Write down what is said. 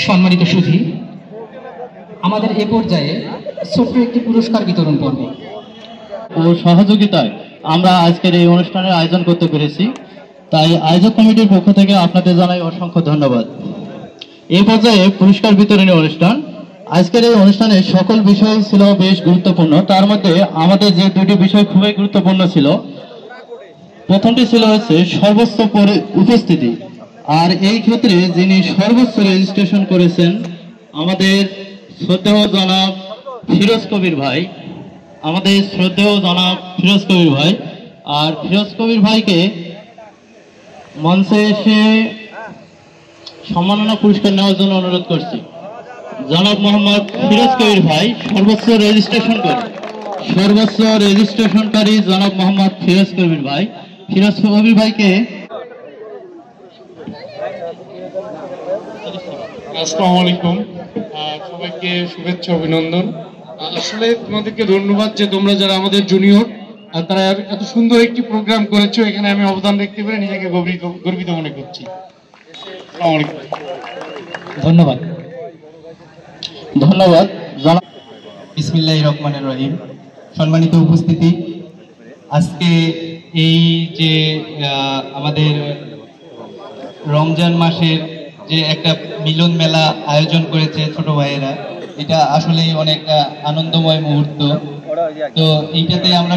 সম্মানিত সুধী, আমাদের এ পর্যায়ে ছোট্ট একটি পুরস্কার বিতরণ পর্ব ও সহযোগিতায় আমরা আজকের এই অনুষ্ঠানের আয়োজন করতে পেরেছি, তাই আয়োজক কমিটির পক্ষ থেকে আপনাদের জানাই অসংখ্য ধন্যবাদ। এই পর্যায়ে পুরস্কার বিতরণী অনুষ্ঠান। আজকের এই অনুষ্ঠানে সকল বিষয় ছিল বেশ গুরুত্বপূর্ণ। তার মধ্যে আমাদের যে দুটি বিষয় খুবই গুরুত্বপূর্ণ ছিল, প্রথমটি ছিল হচ্ছে সর্বোচ্চ উপস্থিতি। আর এই ক্ষেত্রে যিনি সর্বোচ্চ রেজিস্ট্রেশন করেছেন আমাদের শ্রদ্ধেয় জনাব ফিরোজ কবির ভাই, আমাদের শ্রদ্ধেয় জনাব ফিরোজ কবির ভাই। আর ফিরোজ কবির ভাইকে মঞ্চে এসে সম্মাননা পুরস্কার নেওয়ার জন্য অনুরোধ করছি। জনাব মোহাম্মদ ফিরোজ কবির ভাই সর্বোচ্চ রেজিস্ট্রেশনকারী জনাব মোহাম্মদ ফিরোজ কবির ভাই। ফিরোজ কবির ভাইকে আসসালামু আলাইকুম, সবাইকে শুভেচ্ছা অভিনন্দন। আসলে তোমাদেরকে ধন্যবাদ যে তোমরা যারা আমাদের জুনিয়র তারা এত সুন্দর একটি প্রোগ্রাম করেছো, এখানে আমি অবদান রাখতে পেরে নিজেকে গর্বিত মনে করছি। আসসালামু আলাইকুম। ধন্যবাদ। বিসমিল্লাহির রহমানির রহিম। সম্মানিত উপস্থিতি, আজকে এই যে আমাদের রমজান মাসের যে একটা মিলন মেলা আয়োজন করেছে ছোট ভাইয়েরা, এটা আসলেই অনেক আনন্দময় মুহূর্ত। তো এইটাতে আমরা